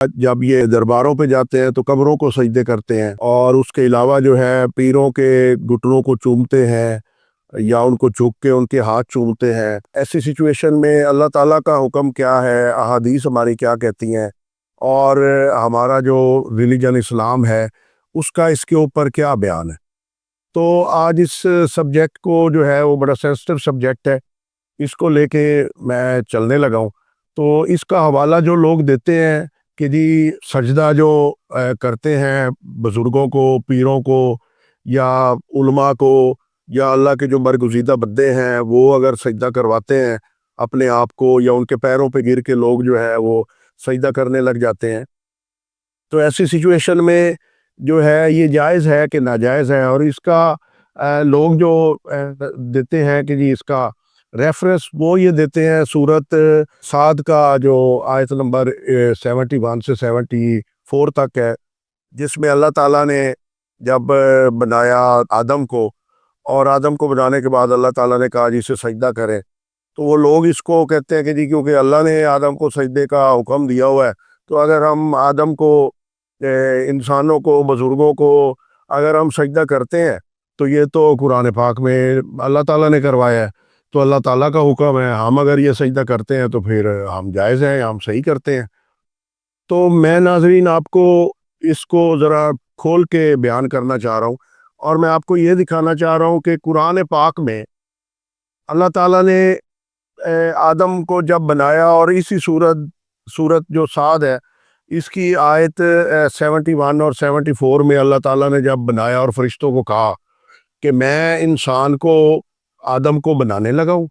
جب یہ درباروں پہ جاتے ہیں تو قبروں کو سجدے کرتے ہیں، اور اس کے علاوہ جو ہے پیروں کے گھٹنوں کو چومتے ہیں یا ان کو جھک کے ان کے ہاتھ چومتے ہیں۔ ایسی سچویشن میں اللہ تعالیٰ کا حکم کیا ہے، احادیث ہماری کیا کہتی ہیں، اور ہمارا جو ریلیجن اسلام ہے اس کا اس کے اوپر کیا بیان ہے۔ تو آج اس سبجیکٹ کو جو ہے وہ بڑا سینسٹیو سبجیکٹ ہے، اس کو لے کے میں چلنے لگا ہوں۔ تو اس کا حوالہ جو لوگ دیتے ہیں کہ جی سجدہ جو کرتے ہیں بزرگوں کو، پیروں کو، یا علماء کو، یا اللہ کے جو برگزیدہ بندے ہیں وہ اگر سجدہ کرواتے ہیں اپنے آپ کو، یا ان کے پیروں پہ گر کے لوگ جو ہے وہ سجدہ کرنے لگ جاتے ہیں، تو ایسی سچویشن میں جو ہے یہ جائز ہے کہ ناجائز ہے۔ اور اس کا لوگ جو دیتے ہیں کہ جی اس کا ریفرنس وہ یہ دیتے ہیں سورت صاد کا جو آیت نمبر 71 سے 74 تک ہے، جس میں اللہ تعالیٰ نے جب بنایا آدم کو، اور آدم کو بنانے کے بعد اللہ تعالیٰ نے کہا جی اسے سجدہ کریں، تو وہ لوگ اس کو کہتے ہیں کہ جی کیونکہ اللہ نے آدم کو سجدے کا حکم دیا ہوا ہے، تو اگر ہم آدم کو، انسانوں کو، بزرگوں کو اگر ہم سجدہ کرتے ہیں تو یہ تو قرآن پاک میں اللہ تعالیٰ نے کروایا ہے، تو اللہ تعالیٰ کا حکم ہے، ہم اگر یہ سجدہ کرتے ہیں تو پھر ہم جائز ہیں، ہم صحیح کرتے ہیں۔ تو میں ناظرین آپ کو اس کو ذرا کھول کے بیان کرنا چاہ رہا ہوں، اور میں آپ کو یہ دکھانا چاہ رہا ہوں کہ قرآن پاک میں اللہ تعالیٰ نے آدم کو جب بنایا، اور اسی صورت جو صاد ہے اس کی آیت 71 اور 74 میں اللہ تعالیٰ نے جب بنایا اور فرشتوں کو کہا کہ میں انسان کو، آدم کو بنانے لگا ہوں،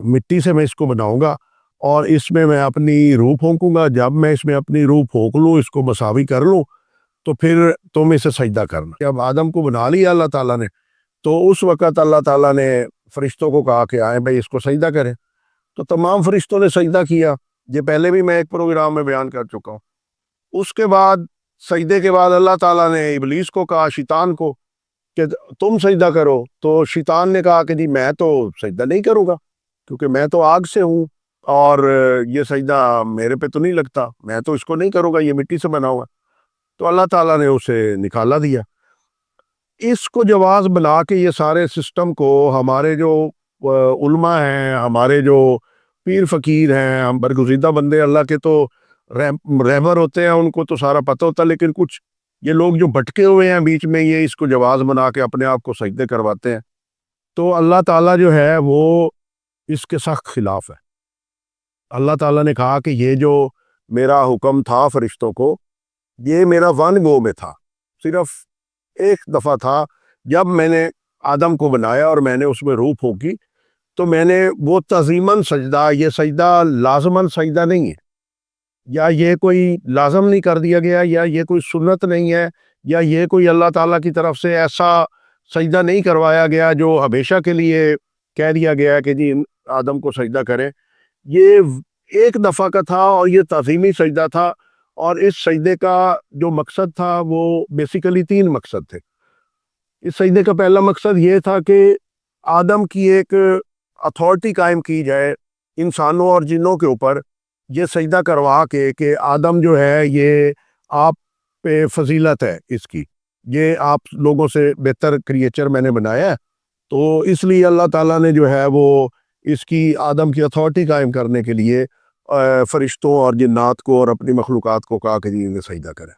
مٹی سے میں اس کو بناؤں گا، اور اس میں میں اپنی روح پھونکوں گا، جب میں اس میں اپنی روح پھونک لوں، اس کو مساوی کر لوں، تو پھر تم اسے سجدہ کرنا۔ جب آدم کو بنا لیا اللہ تعالیٰ نے، تو اس وقت اللہ تعالیٰ نے فرشتوں کو کہا کہ آئیں بھائی اس کو سجدہ کریں، تو تمام فرشتوں نے سجدہ کیا۔ یہ پہلے بھی میں ایک پروگرام میں بیان کر چکا ہوں۔ اس کے بعد سجدے کے بعد اللہ تعالیٰ نے ابلیس کو کہا، شیطان کو، کہ تم سجدہ کرو، تو شیطان نے کہا کہ جی میں تو سجدہ نہیں کروں گا، کیونکہ میں تو آگ سے ہوں، اور یہ سجدہ میرے پہ تو نہیں لگتا، میں تو اس کو نہیں کروں گا، یہ مٹی سے بنا ہوا۔ تو اللہ تعالیٰ نے اسے نکالا دیا۔ اس کو جواز بنا کے یہ سارے سسٹم کو ہمارے جو علماء ہیں، ہمارے جو پیر فقیر ہیں، ہم برگزیدہ بندے اللہ کے تو رہبر ہوتے ہیں، ان کو تو سارا پتہ ہوتا ہے، لیکن کچھ یہ لوگ جو بھٹکے ہوئے ہیں بیچ میں، یہ اس کو جواز بنا کے اپنے آپ کو سجدے کرواتے ہیں۔ تو اللہ تعالیٰ جو ہے وہ اس کے سخت خلاف ہے۔ اللہ تعالیٰ نے کہا کہ یہ جو میرا حکم تھا فرشتوں کو، یہ میرا ون گو میں تھا، صرف ایک دفعہ تھا، جب میں نے آدم کو بنایا اور میں نے اس میں روح پھونکی، تو میں نے وہ تعظیماً سجدہ، یہ سجدہ لازماً سجدہ نہیں ہے، یا یہ کوئی لازم نہیں کر دیا گیا، یا یہ کوئی سنت نہیں ہے، یا یہ کوئی اللہ تعالیٰ کی طرف سے ایسا سجدہ نہیں کروایا گیا جو ہمیشہ کے لیے کہہ دیا گیا ہے کہ جی آدم کو سجدہ کریں۔ یہ ایک دفعہ کا تھا، اور یہ تعظیمی سجدہ تھا، اور اس سجدے کا جو مقصد تھا وہ بیسیکلی 3 مقصد تھے۔ اس سجدے کا پہلا مقصد یہ تھا کہ آدم کی ایک اتھارٹی قائم کی جائے انسانوں اور جنوں کے اوپر، یہ سجدہ کروا کے کہ آدم جو ہے یہ آپ پہ فضیلت ہے اس کی، یہ آپ لوگوں سے بہتر کریچر میں نے بنایا ہے، تو اس لیے اللہ تعالیٰ نے جو ہے وہ اس کی، آدم کی اتھارٹی قائم کرنے کے لیے فرشتوں اور جنات کو اور اپنی مخلوقات کو کہا کہ جی انہیں سجدہ کریں۔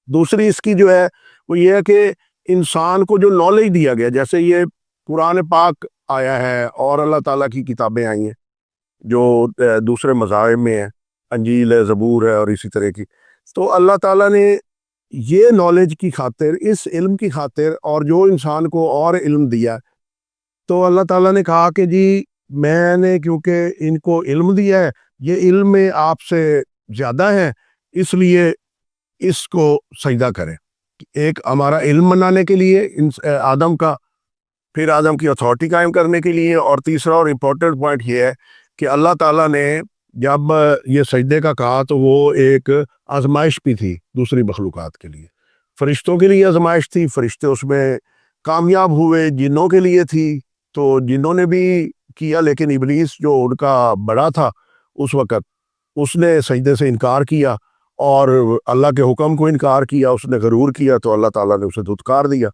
دوسری اس کی جو ہے وہ یہ ہے کہ انسان کو جو نالج دیا گیا، جیسے یہ قرآن پاک آیا ہے اور اللہ تعالیٰ کی کتابیں آئی ہیں جو دوسرے مذاہب میں ہیں، انجیل ہے، زبور ہے، اور اسی طرح کی، تو اللہ تعالیٰ نے یہ نالج کی خاطر، اس علم کی خاطر، اور جو انسان کو اور علم دیا، تو اللہ تعالیٰ نے کہا کہ جی میں نے کیونکہ ان کو علم دیا ہے، یہ علم میں آپ سے زیادہ ہے، اس لیے اس کو سجدہ کریں۔ ایک ہمارا علم منانے کے لیے آدم کا، پھر آدم کی اتھارٹی قائم کرنے کے لیے، اور تیسرا اور امپورٹنٹ پوائنٹ یہ ہے کہ اللہ تعالیٰ نے جب یہ سجدے کا کہا تو وہ ایک آزمائش بھی تھی دوسری مخلوقات کے لیے۔ فرشتوں کے لیے آزمائش تھی، فرشتے اس میں کامیاب ہوئے، جنوں کے لیے تھی، تو جنوں نے بھی کیا، لیکن ابلیس جو ان کا بڑا تھا اس وقت، اس نے سجدے سے انکار کیا، اور اللہ کے حکم کو انکار کیا، اس نے غرور کیا، تو اللہ تعالیٰ نے اسے دھتکار دیا۔